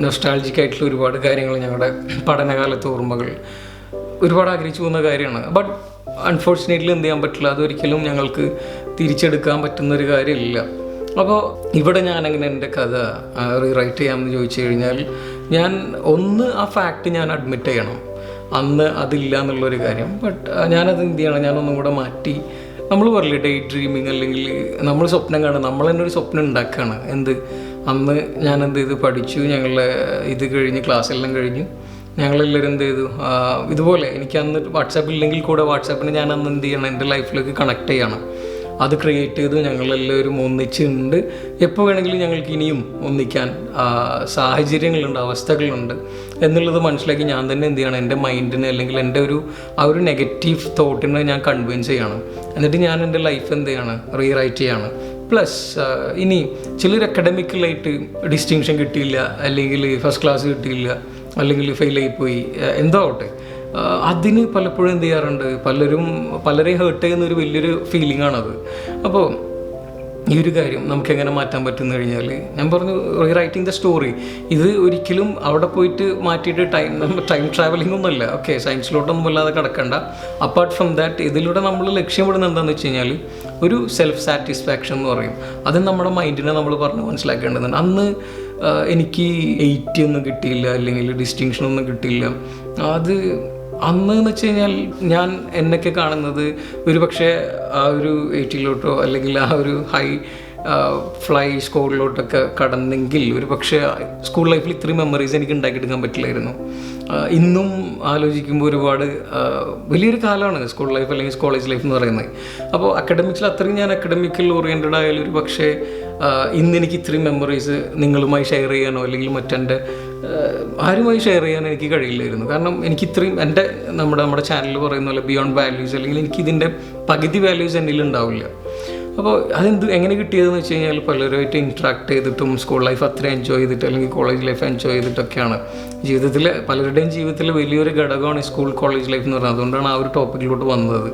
നൊസ്റ്റാൾജിക് ആയിട്ടുള്ള ഒരുപാട് കാര്യങ്ങൾ, ഞങ്ങളുടെ പഠനകാലത്തെ ഓർമ്മകൾ ഒരുപാട് ആഗ്രഹിച്ചു പോകുന്ന കാര്യമാണ്. ബട്ട് അൺഫോർച്ചുനേറ്റ്ലി എന്ത് ചെയ്യാൻ പറ്റില്ല, അതൊരിക്കലും ഞങ്ങൾക്ക് തിരിച്ചെടുക്കാൻ പറ്റുന്നൊരു കാര്യമില്ല. അപ്പോൾ ഇവിടെ ഞാനങ്ങനെ എൻ്റെ കഥ റീറൈറ്റ് ചെയ്യാമെന്ന് ചോദിച്ചു കഴിഞ്ഞാൽ, ആ ഫാക്റ്റ് ഞാൻ അഡ്മിറ്റ് ചെയ്യണം, അന്ന് അതില്ല എന്നുള്ളൊരു കാര്യം. ബട്ട് ഞാനത് എന്ത് ചെയ്യണം, ഞാനൊന്നും കൂടെ മാറ്റി, നമ്മൾ പറയില്ലേ ഡേ ഡ്രീമിങ്, അല്ലെങ്കിൽ നമ്മൾ സ്വപ്നം കാണുക, നമ്മൾ തന്നെ ഒരു സ്വപ്നം ഉണ്ടാക്കുകയാണ്. അന്ന് ഞാൻ എന്ത് ചെയ്തു, പഠിച്ചു, ഇത് കഴിഞ്ഞ് ക്ലാസ് എല്ലാം കഴിഞ്ഞു, ഞങ്ങളെല്ലാവരും എന്ത് ചെയ്തു, ഇതുപോലെ എനിക്ക് അന്ന് വാട്സാപ്പ് ഇല്ലെങ്കിൽ കൂടെ വാട്സാപ്പിന് ഞാൻ അന്ന് എന്ത് ചെയ്യണം, എൻ്റെ ലൈഫിലേക്ക് കണക്ട് ചെയ്യണം. അത് ക്രിയേറ്റ് ചെയ്തു, ഞങ്ങളെല്ലാവരും ഒന്നിച്ചുണ്ട്. എപ്പോൾ വേണമെങ്കിലും ഞങ്ങൾക്ക് ഇനിയും ഒന്നിക്കാൻ സാഹചര്യങ്ങളുണ്ട്, അവസ്ഥകളുണ്ട് എന്നുള്ളത് മനസ്സിലാക്കി ഞാൻ തന്നെ എന്ത് ചെയ്യണം, എൻ്റെ മൈൻഡിനെ അല്ലെങ്കിൽ എൻ്റെ ആ ഒരു നെഗറ്റീവ് തോട്ടിനെ ഞാൻ കൺവിൻസ് ചെയ്യണം. എന്നിട്ട് ഞാൻ എൻ്റെ ലൈഫ് എന്ത് ചെയ്യണം, റീറൈറ്റ് ചെയ്യണം. പ്ലസ് ഇനി ചിലർ അക്കാഡമിക്കലായിട്ട് ഡിസ്റ്റിങ്ഷൻ കിട്ടിയില്ല, അല്ലെങ്കിൽ ഫസ്റ്റ് ക്ലാസ് കിട്ടിയില്ല, അല്ലെങ്കിൽ ഫെയിലായിപ്പോയി, എന്തോ ആവട്ടെ, അതിന് പലപ്പോഴും എന്ത് ചെയ്യാറുണ്ട്, പലരെയും ഹേർട്ട് ചെയ്യുന്നൊരു വലിയൊരു ഫീലിംഗ് ആണത്. അപ്പോൾ ഈ ഒരു കാര്യം നമുക്ക് എങ്ങനെ മാറ്റാൻ പറ്റുമെന്ന് കഴിഞ്ഞാൽ, ഞാൻ പറഞ്ഞു റീറൈറ്റിംഗ് ദ സ്റ്റോറി. ഇത് ഒരിക്കലും അവിടെ പോയിട്ട് മാറ്റിയിട്ട് ടൈം ട്രാവലിംഗ് ഒന്നുമല്ല. ഓക്കെ, സയൻസിലോട്ടൊന്നും അല്ലാതെ കിടക്കണ്ട. അപ്പാർട്ട് ഫ്രം ദാറ്റ്, ഇതിലൂടെ നമ്മൾ ലക്ഷ്യമിടുന്നത് എന്താണെന്ന് വെച്ച് കഴിഞ്ഞാൽ ഒരു സെൽഫ് സാറ്റിസ്ഫാക്ഷൻ എന്ന് പറയും. അത് നമ്മുടെ മൈൻഡിനെ നമ്മൾ പറഞ്ഞ് മനസ്സിലാക്കേണ്ടതുണ്ട്. അന്ന് എനിക്ക് 80 ഒന്നും കിട്ടിയില്ല, അല്ലെങ്കിൽ ഡിസ്റ്റിങ്ഷനൊന്നും കിട്ടിയില്ല. അത് അന്ന് എന്ന് വെച്ച് കഴിഞ്ഞാൽ ഞാൻ എന്നൊക്കെ കാണുന്നത് ഒരു പക്ഷേ ആ ഒരു 80ലോട്ടോ അല്ലെങ്കിൽ ആ ഒരു ഹൈ ഫ്ലൈ സ്കോറിലോട്ടൊക്കെ കടന്നെങ്കിൽ ഒരു പക്ഷേ സ്കൂൾ ലൈഫിൽ ഇത്രയും മെമ്മറീസ് എനിക്ക് ഉണ്ടാക്കിയെടുക്കാൻ പറ്റില്ലായിരുന്നു. ഇന്നും ആലോചിക്കുമ്പോൾ ഒരുപാട് വലിയൊരു കാലമാണ് സ്കൂൾ ലൈഫ് അല്ലെങ്കിൽ കോളേജ് ലൈഫ് എന്ന് പറയുന്നത്. അപ്പോൾ അക്കാഡമിക്സിൽ അത്രയും ഞാൻ അക്കാഡമിക്കൽ ഓറിയൻറ്റഡ് ആയാലും ഒരു പക്ഷേ ഇന്നെനിക്ക് ഇത്രയും മെമ്മറീസ് നിങ്ങളുമായി ഷെയർ ചെയ്യാനോ അല്ലെങ്കിൽ മറ്റെൻ്റെ ആരുമായി ഷെയർ ചെയ്യാൻ എനിക്ക് കഴിയില്ലായിരുന്നു. കാരണം എനിക്ക് ഇത്രയും നമ്മുടെ ചാനൽ പറയുന്ന പോലെ ബിയോണ്ട് വാല്യൂസ്, അല്ലെങ്കിൽ എനിക്കിതിൻ്റെ പകുതി വാല്യൂസ് എന്നിൽ ഉണ്ടാവില്ല. അപ്പോൾ എങ്ങനെ കിട്ടിയതെന്ന് വെച്ച് കഴിഞ്ഞാൽ പലരുമായിട്ട് ഇൻട്രാക്ട് ചെയ്തിട്ടും സ്കൂൾ ലൈഫ് അത്ര എൻജോയ് ചെയ്തിട്ട് അല്ലെങ്കിൽ കോളേജ് ലൈഫ് എൻജോയ് ചെയ്തിട്ടൊക്കെയാണ്. പലരുടെയും ജീവിതത്തിൽ വലിയൊരു ഘടകമാണ് സ്കൂൾ കോളേജ് ലൈഫ് എന്ന് പറയുന്നത്. അതുകൊണ്ടാണ് ആ ഒരു ടോപ്പിക്കിലോട്ട് വന്നത്.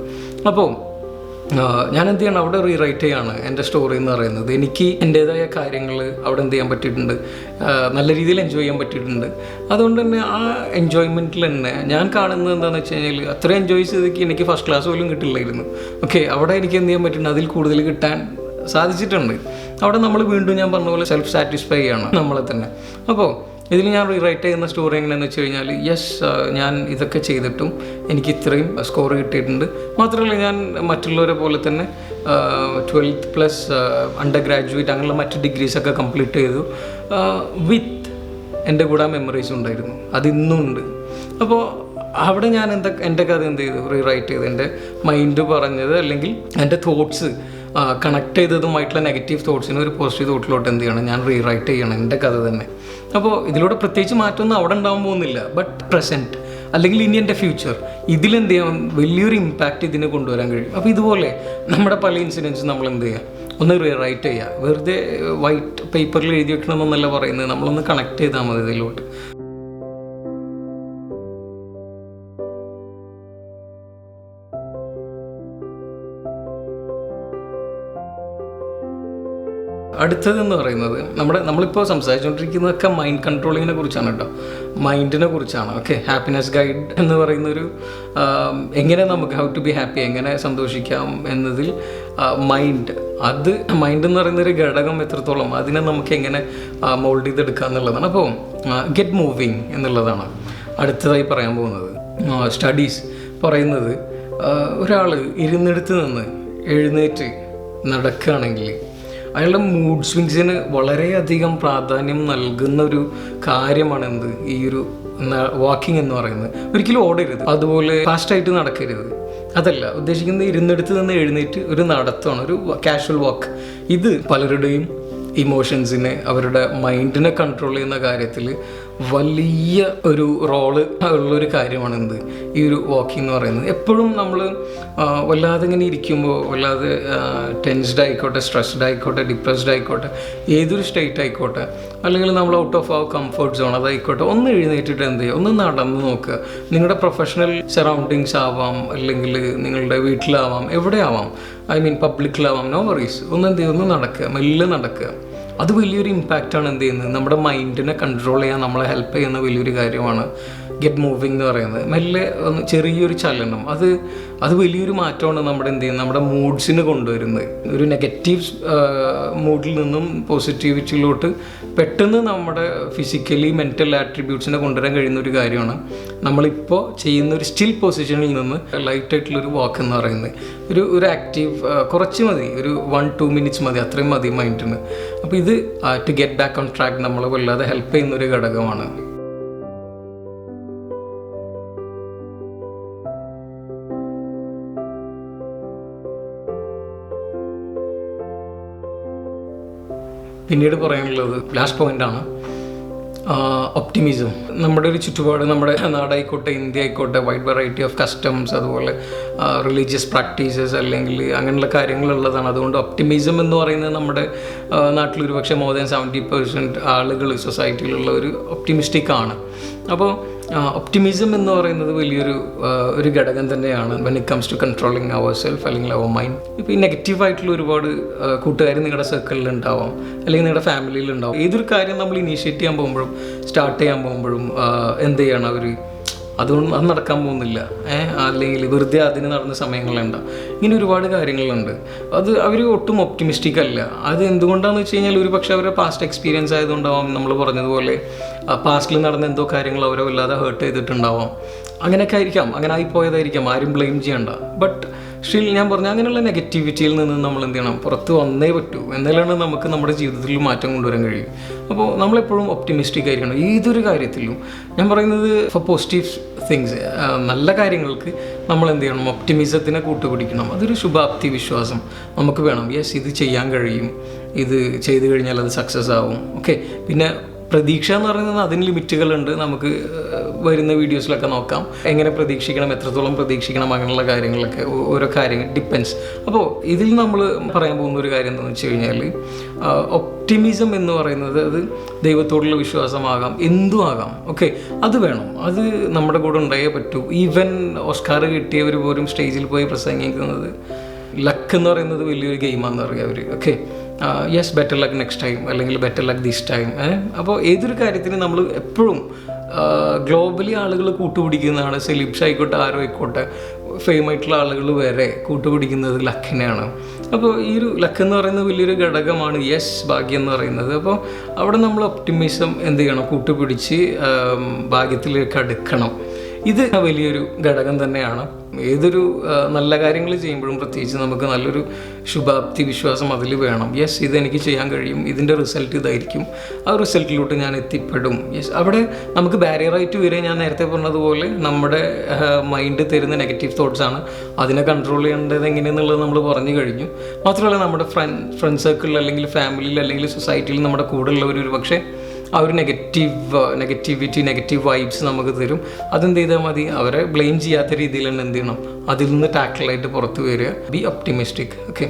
അപ്പോൾ ഞാൻ എന്ത് ചെയ്യണം, അവിടെ റീറൈറ്റ് ചെയ്യാണ് എൻ്റെ സ്റ്റോറി എന്ന് പറയുന്നത്. എനിക്ക് എൻ്റേതായ കാര്യങ്ങൾ അവിടെ എന്ത് ചെയ്യാൻ പറ്റിയിട്ടുണ്ട്, നല്ല രീതിയിൽ എൻജോയ് ചെയ്യാൻ പറ്റിയിട്ടുണ്ട്. അതുകൊണ്ട് തന്നെ ആ എൻജോയ്മെൻറ്റിൽ തന്നെ ഞാൻ കാണുന്നത് എന്താണെന്ന് വെച്ച് കഴിഞ്ഞാൽ, അത്ര എൻജോയ് ചെയ്തേക്ക് എനിക്ക് ഫസ്റ്റ് ക്ലാസ് പോലും കിട്ടില്ലായിരുന്നു. ഓക്കെ, അവിടെ എനിക്ക് എന്ത് ചെയ്യാൻ പറ്റുന്നുണ്ട്, അതിൽ കൂടുതൽ കിട്ടാൻ സാധിച്ചിട്ടുണ്ട്. അവിടെ നമ്മൾ വീണ്ടും ഞാൻ പറഞ്ഞ പോലെ സെൽഫ് സാറ്റിസ്ഫൈ ചെയ്യാണ് നമ്മളെ തന്നെ. അപ്പോൾ ഇതിൽ ഞാൻ റീറൈറ്റ് ചെയ്യുന്ന സ്റ്റോറി എങ്ങനെയാണെന്ന് വെച്ച് കഴിഞ്ഞാൽ, ഞാൻ ഇതൊക്കെ ചെയ്തിട്ടും എനിക്ക് ഇത്രയും സ്കോർ കിട്ടിയിട്ടുണ്ട്. മാത്രമല്ല, ഞാൻ മറ്റുള്ളവരെ പോലെ തന്നെ 12+ അണ്ടർ ഗ്രാജുവേറ്റ് അങ്ങനെയുള്ള മറ്റ് ഡിഗ്രീസൊക്കെ കംപ്ലീറ്റ് ചെയ്തു. വിത്ത് എൻ്റെ കൂടെ മെമ്മറീസ് ഉണ്ടായിരുന്നു, അതിന്നും ഉണ്ട്. അപ്പോൾ അവിടെ ഞാൻ എൻ്റെ കഥ എന്ത് ചെയ്തു, റീറൈറ്റ് ചെയ്തു. എൻ്റെ മൈൻഡ് പറഞ്ഞത് അല്ലെങ്കിൽ എൻ്റെ തോട്ട്സ് കണക്ട് ചെയ്തതുമായിട്ടുള്ള നെഗറ്റീവ് തോട്ട്സിന് ഒരു പോസിറ്റീവ് തോട്ടിലോട്ട് എന്ത് ചെയ്യണം, ഞാൻ റീറൈറ്റ് ചെയ്യണം എൻ്റെ കഥ തന്നെ. അപ്പോൾ ഇതിലൂടെ പ്രത്യേകിച്ച് മാറ്റമൊന്നും അവിടെ ഉണ്ടാകാൻ പോകുന്നില്ല. ബട്ട് പ്രസൻറ്റ് അല്ലെങ്കിൽ ഇനി എൻ്റെ ഫ്യൂച്ചർ, ഇതിലെന്ത് ചെയ്യാം, വലിയൊരു ഇമ്പാക്റ്റ് ഇതിന് കൊണ്ടുവരാൻ കഴിയും. അപ്പോൾ ഇതുപോലെ നമ്മുടെ പല ഇൻസിഡൻസും നമ്മൾ എന്ത് ചെയ്യുക, ഒന്ന് റീറൈറ്റ് ചെയ്യുക. വെറുതെ വൈറ്റ് പേപ്പറിൽ എഴുതി വെക്കണമെന്നല്ല പറയുന്നത്, നമ്മളൊന്ന് കണക്ട് ചെയ്താൽ മതി ഇതിലോട്ട്. അടുത്തതെന്ന് പറയുന്നത് നമ്മളിപ്പോൾ സംസാരിച്ചുകൊണ്ടിരിക്കുന്നതൊക്കെ മൈൻഡ് കൺട്രോളിങ്ങിനെ കുറിച്ചാണ് കേട്ടോ, മൈൻഡിനെ കുറിച്ചാണ്. ഓക്കെ, ഹാപ്പിനെസ് ഗൈഡ് എന്ന് പറയുന്നൊരു എങ്ങനെ നമുക്ക് ഹൗ ടു ബി ഹാപ്പി, എങ്ങനെ സന്തോഷിക്കാം എന്നതിൽ മൈൻഡ് എന്ന് പറയുന്നൊരു ഘടകം എത്രത്തോളം അതിനെ നമുക്ക് എങ്ങനെ മോൾഡ് ചെയ്തെടുക്കുക എന്നുള്ളതാണ്. അപ്പോൾ ഗെറ്റ് മൂവിങ് എന്നുള്ളതാണ് അടുത്തതായി പറയാൻ പോകുന്നത്. സ്റ്റഡീസ് പറയുന്നത് ഒരാൾ ഇരുന്നിടത്ത് നിന്ന് എഴുന്നേറ്റ് നടക്കുകയാണെങ്കിൽ അയാളുടെ മൂഡ് സ്വിങ്സിന് വളരെയധികം പ്രാധാന്യം നൽകുന്ന ഒരു കാര്യമാണ് ഈ ഒരു വാക്കിംഗ് എന്ന് പറയുന്നത്. ഒരിക്കലും ഓടരുത്, അതുപോലെ ഫാസ്റ്റായിട്ട് നടക്കരുത്. അതല്ല ഉദ്ദേശിക്കുന്നത്, ഇരുന്നിടത്ത് നിന്ന് എഴുന്നേറ്റ് ഒരു നടത്തമാണ്, ഒരു കാഷ്വൽ വാക്ക്. ഇത് പലരുടെയും ഇമോഷൻസിനെ, അവരുടെ മൈൻഡിനെ കൺട്രോൾ ചെയ്യുന്ന കാര്യത്തിൽ വലിയ ഒരു റോള് ഉള്ളൊരു കാര്യമാണ് ഈ ഒരു വാക്കിംഗ് എന്ന് പറയുന്നത്. എപ്പോഴും നമ്മൾ വല്ലാതെ ഇങ്ങനെ ഇരിക്കുമ്പോൾ, വല്ലാതെ ടെൻസ്ഡ് ആയിക്കോട്ടെ, സ്ട്രെസ്ഡ് ആയിക്കോട്ടെ, ഡിപ്രസ്ഡ് ആയിക്കോട്ടെ, ഏതൊരു സ്റ്റേറ്റ് ആയിക്കോട്ടെ, അല്ലെങ്കിൽ നമ്മൾ out of our comfort zone അതായിക്കോട്ടെ, ഒന്ന് എഴുന്നേറ്റിട്ട് എന്ത് ചെയ്യുക, ഒന്ന് നടന്ന് നോക്കുക. നിങ്ങളുടെ പ്രൊഫഷണൽ സറൗണ്ടിങ്സ് ആവാം, അല്ലെങ്കിൽ നിങ്ങളുടെ വീട്ടിലാവാം, എവിടെ ആവാം, പബ്ലിക്കിലാവാം, നോ വറീസ്. ഒന്ന് നടക്കുക, മെല്ലെ നടക്കുക. അത് വലിയൊരു ഇമ്പാക്റ്റാണ് നമ്മുടെ മൈൻഡിനെ കൺട്രോൾ ചെയ്യാൻ നമ്മളെ ഹെൽപ്പ് ചെയ്യുന്ന വലിയൊരു കാര്യമാണ് ഗെറ്റ് മൂവിങ് എന്ന് പറയുന്നത്. മെല്ലെ ചെറിയൊരു ചലനം, അത് വലിയൊരു മാറ്റമാണ് നമ്മുടെ മൂഡ്സിന് കൊണ്ടുവരുന്നത്. ഒരു നെഗറ്റീവ് മൂഡിൽ നിന്നും പോസിറ്റിവിറ്റിയിലോട്ട് പെട്ടെന്ന് നമ്മുടെ ഫിസിക്കലി മെൻ്റൽ ആട്രിബ്യൂട്ട്സിനെ കൊണ്ടുവരാൻ കഴിയുന്ന ഒരു കാര്യമാണ് നമ്മളിപ്പോൾ ചെയ്യുന്ന ഒരു സ്റ്റിൽ പൊസിഷനിൽ നിന്ന് ലൈറ്റായിട്ടുള്ളൊരു വാക്ക് എന്ന് പറയുന്നത്. ഒരു ആക്റ്റീവ് കുറച്ച് മതി, ഒരു 1-2 മിനിറ്റ്സ് മതി, അത്രയും മതി മൈൻഡിന്. അപ്പോൾ ഇത് to get back on track നമ്മളെ വല്ലാതെ ഹെൽപ്പ് ചെയ്യുന്നൊരു ഘടകമാണ്. പിന്നീട് പറയാനുള്ളത് ലാസ്റ്റ് പോയിൻ്റാണ്, ഒപ്റ്റിമിസം. നമ്മുടെ ഒരു ചുറ്റുപാട്, നമ്മുടെ നാടായിക്കോട്ടെ, ഇന്ത്യ ആയിക്കോട്ടെ, വൈഡ് വെറൈറ്റി ഓഫ് കസ്റ്റംസ്, അതുപോലെ റിലീജിയസ് പ്രാക്ടീസസ് അല്ലെങ്കിൽ അങ്ങനെയുള്ള കാര്യങ്ങളുള്ളതാണ്. അതുകൊണ്ട് ഒപ്റ്റിമിസം എന്ന് പറയുന്നത് നമ്മുടെ നാട്ടിലൊരു പക്ഷേ മോർ ദാൻ 70% ആളുകൾ സൊസൈറ്റിയിലുള്ള ഒരു ഒപ്റ്റിമിസ്റ്റിക് ആണ്. അപ്പോൾ ഒപ്റ്റിമിസം എന്ന് പറയുന്നത് വലിയൊരു ഘടകം തന്നെയാണ് when it comes to controlling our self അല്ലെങ്കിൽ അവർ മൈൻഡ്. ഇപ്പോൾ ഈ നെഗറ്റീവായിട്ടുള്ള ഒരുപാട് കൂട്ടുകാർ നിങ്ങളുടെ സർക്കിളിൽ ഉണ്ടാവാം, അല്ലെങ്കിൽ നിങ്ങളുടെ ഫാമിലിയിൽ ഉണ്ടാവും. ഏതൊരു കാര്യം നമ്മൾ ഇനീഷ്യേറ്റ് ചെയ്യാൻ പോകുമ്പോഴും സ്റ്റാർട്ട് ചെയ്യാൻ പോകുമ്പോഴും എന്ത് ചെയ്യണം, അത് നടക്കാൻ പോകുന്നില്ല, അല്ലെങ്കിൽ വെറുതെ അതിന് നടന്ന സമയങ്ങളുണ്ട്. ഇങ്ങനെ ഒരുപാട് കാര്യങ്ങളുണ്ട്. അവർ ഒട്ടും ഒപ്റ്റിമിസ്റ്റിക് അല്ല. അത് എന്തുകൊണ്ടാണെന്ന് വെച്ച് കഴിഞ്ഞാൽ, ഒരു പക്ഷേ അവരുടെ പാസ്റ്റ് എക്സ്പീരിയൻസ് ആയതുകൊണ്ടാവാം. നമ്മൾ പറഞ്ഞതുപോലെ പാസ്റ്റിൽ നടന്ന എന്തോ കാര്യങ്ങൾ അവരെ വല്ലാതെ ഹേർട്ട് ചെയ്തിട്ടുണ്ടാവാം. അങ്ങനെയൊക്കെ ആയിരിക്കാം, അങ്ങനെ ആയിപ്പോയതായിരിക്കാം, ആരും ബ്ലെയിം ചെയ്യണ്ട. ബട്ട് സ്റ്റിൽ ഞാൻ പറഞ്ഞ അങ്ങനെയുള്ള നെഗറ്റിവിറ്റിയിൽ നിന്ന് നമ്മൾ എന്ത് ചെയ്യണം, പുറത്ത് വന്നേ പറ്റൂ. എന്നാലാണ് നമുക്ക് നമ്മുടെ ജീവിതത്തിൽ മാറ്റം കൊണ്ടുവരാൻ കഴിയും. അപ്പോൾ നമ്മളെപ്പോഴും ഒപ്റ്റിമിസ്റ്റിക് ആയിരിക്കണം ഏതൊരു കാര്യത്തിലും. ഞാൻ പറയുന്നത് ഫോർ പോസിറ്റീവ് തിങ്സ്, നല്ല കാര്യങ്ങൾക്ക് നമ്മൾ എന്ത് ചെയ്യണം, ഒപ്റ്റിമിസത്തിനെ കൂട്ടുപിടിക്കണം. അതൊരു ശുഭാപ്തി വിശ്വാസം നമുക്ക് വേണം. യെസ്, ഇത് ചെയ്യാൻ കഴിയും, ഇത് ചെയ്തു കഴിഞ്ഞാൽ അത് സക്സസ് ആവും. ഓക്കെ, പിന്നെ പ്രതീക്ഷ എന്ന് പറയുന്നത് അതിന് ലിമിറ്റുകളുണ്ട്. നമുക്ക് വരുന്ന വീഡിയോസിലൊക്കെ നോക്കാം എങ്ങനെ പ്രതീക്ഷിക്കണം, എത്രത്തോളം പ്രതീക്ഷിക്കണം, അങ്ങനെയുള്ള കാര്യങ്ങളൊക്കെ ഓരോ കാര്യങ്ങൾ ഡിപ്പെൻസ്. അപ്പോൾ ഇതിൽ നമ്മൾ പറയാൻ പോകുന്ന ഒരു കാര്യം എന്താണെന്ന് വെച്ച് കഴിഞ്ഞാൽ ഒപ്റ്റിമിസം എന്ന് പറയുന്നത് അത് ദൈവത്തോടുള്ള വിശ്വാസമാകാം, എന്തും ആകാം. ഓക്കെ, അത് വേണം, അത് നമ്മുടെ കൂടെ ഉണ്ടായേ പറ്റൂ. ഈവൻ ഓസ്കാർ കിട്ടിയവർ പോലും സ്റ്റേജിൽ പോയി പ്രസംഗിക്കുന്നത് ലക്ക് എന്ന് പറയുന്നത് വലിയൊരു ഗെയിമാണെന്ന് പറയുക അവർ. Okay, yes, better luck next time, അല്ലെങ്കിൽ ബെറ്റർ ലക്ക് ദിസ് ടൈം. അപ്പോൾ ഏതൊരു കാര്യത്തിന് നമ്മൾ എപ്പോഴും ഗ്ലോബലി ആളുകൾ കൂട്ടുപിടിക്കുന്നതാണ്. സെലിബ്സ് ആയിക്കോട്ടെ, ആരോ ആയിക്കോട്ടെ, ഫെയിമായിട്ടുള്ള ആളുകൾ വരെ കൂട്ടുപിടിക്കുന്നത് ലക്കിനെയാണ്. അപ്പോൾ ഈ ഒരു ലക്ക് എന്ന് പറയുന്നത് വലിയൊരു ഘടകമാണ്, യെസ്, ഭാഗ്യം എന്ന് പറയുന്നത്. അപ്പോൾ അവിടെ നമ്മൾ ഒപ്റ്റിമിസം എന്ത് ചെയ്യണം, കൂട്ടുപിടിച്ച് ഭാഗ്യത്തിലേക്ക് അടുക്കണം. ഇത് വലിയൊരു ഘടകം തന്നെയാണ്. ഏതൊരു നല്ല കാര്യങ്ങൾ ചെയ്യുമ്പോഴും പ്രത്യേകിച്ച് നമുക്ക് നല്ലൊരു ശുഭാപ്തി വിശ്വാസം അതിൽ വേണം. യെസ്, ഇതെനിക്ക് ചെയ്യാൻ കഴിയും, ഇതിൻ്റെ റിസൾട്ട് ഇതായിരിക്കും, ആ റിസൾട്ടിലോട്ട് ഞാൻ എത്തിപ്പെടും. യെസ്, അവിടെ നമുക്ക് ബാരിയറായിട്ട് വരെ ഞാൻ നേരത്തെ പറഞ്ഞതുപോലെ നമ്മുടെ മൈൻഡ് തരുന്ന നെഗറ്റീവ് തോട്ട്സാണ്. അതിനെ കൺട്രോൾ ചെയ്യേണ്ടത് എങ്ങനെയെന്നുള്ളത് നമ്മൾ പറഞ്ഞു കഴിഞ്ഞു. മാത്രമല്ല നമ്മുടെ ഫ്രണ്ട് സർക്കിളിൽ അല്ലെങ്കിൽ ഫാമിലിയിൽ അല്ലെങ്കിൽ സൊസൈറ്റിയിൽ നമ്മുടെ കൂടെ ഉള്ളവർ ഒരു പക്ഷേ ആ ഒരു നെഗറ്റിവിറ്റി, നെഗറ്റീവ് വൈബ്സ് നമുക്ക് തരും. അതെന്ത് ചെയ്താൽ മതി, അവരെ ബ്ലെയിം ചെയ്യാത്ത രീതിയിൽ തന്നെ എന്ത് ചെയ്യണം, അതിൽ നിന്ന് ടാക്കിളായിട്ട് പുറത്ത് വരിക. B optimistic. Okay,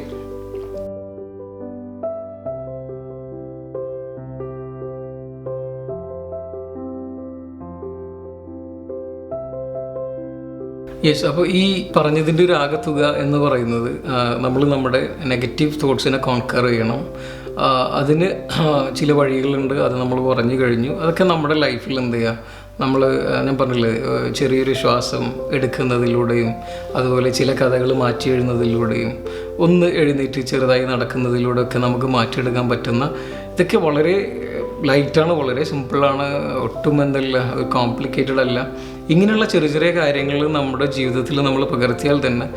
yes. അപ്പോൾ ഈ പറഞ്ഞതിൻ്റെ ഒരു ആകത്തുക എന്ന് പറയുന്നത് നമ്മൾ നമ്മുടെ നെഗറ്റീവ് തോട്ട്സിനെ കോൺക്കർ ചെയ്യണം. അതിന് ചില വഴികളുണ്ട്, അത് നമ്മൾ പറഞ്ഞു കഴിഞ്ഞു. അതൊക്കെ നമ്മുടെ ലൈഫിൽ എന്ത് ചെയ്യുക, ഞാൻ പറഞ്ഞില്ലേ, ചെറിയൊരു ശ്വാസം എടുക്കുന്നതിലൂടെയും അതുപോലെ ചില കഥകൾ മാറ്റി എഴുതുന്നതിലൂടെയും ഒന്ന് എഴുന്നേറ്റ് ചെറുതായി നടക്കുന്നതിലൂടെയൊക്കെ നമുക്ക് മാറ്റിയെടുക്കാൻ പറ്റുന്ന, ഇതൊക്കെ വളരെ ലൈറ്റാണ്, വളരെ സിമ്പിളാണ്, ഒട്ടും എന്തല്ല കോംപ്ലിക്കേറ്റഡ് അല്ല. ഇങ്ങനെയുള്ള ചെറിയ ചെറിയ കാര്യങ്ങൾ നമ്മുടെ ജീവിതത്തിൽ നമ്മൾ പകർത്തിയാൽ തന്നെ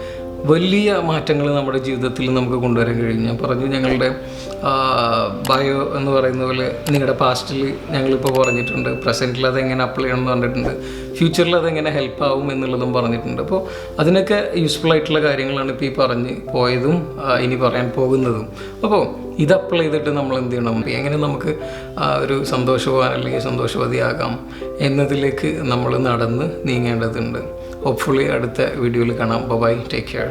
വലിയ മാറ്റങ്ങൾ നമ്മുടെ ജീവിതത്തിൽ നമുക്ക് കൊണ്ടുവരാൻ കഴിയും. ഞാൻ പറഞ്ഞു, ഞങ്ങളുടെ ബയോ എന്ന് പറയുന്ന പോലെ നിങ്ങളുടെ പാസ്റ്റിൽ ഞങ്ങളിപ്പോൾ പറഞ്ഞിട്ടുണ്ട്, പ്രസൻറ്റിൽ അതെങ്ങനെ അപ്ലൈ ചെയ്യണമെന്ന് പറഞ്ഞിട്ടുണ്ട്, ഫ്യൂച്ചറിൽ അതെങ്ങനെ ഹെൽപ്പ് ആവും എന്നുള്ളതും പറഞ്ഞിട്ടുണ്ട്. അപ്പോൾ അതിനൊക്കെ യൂസ്ഫുൾ ആയിട്ടുള്ള കാര്യങ്ങളാണ് ഇപ്പോൾ ഈ പറഞ്ഞ് പോയതും ഇനി പറയാൻ പോകുന്നതും. അപ്പോൾ ഇത് അപ്ലൈ ചെയ്തിട്ട് നമ്മൾ എന്ത് ചെയ്യണം, എങ്ങനെ നമുക്ക് ഒരു സന്തോഷവാൻ അല്ലെങ്കിൽ സന്തോഷവതിയാകാം എന്നതിലേക്ക് നമ്മൾ നടന്ന് നീങ്ങേണ്ടതുണ്ട്. ഹോപ്പ്ഫുള്ളി അടുത്ത വീഡിയോയിൽ കാണാം. Bye, take care.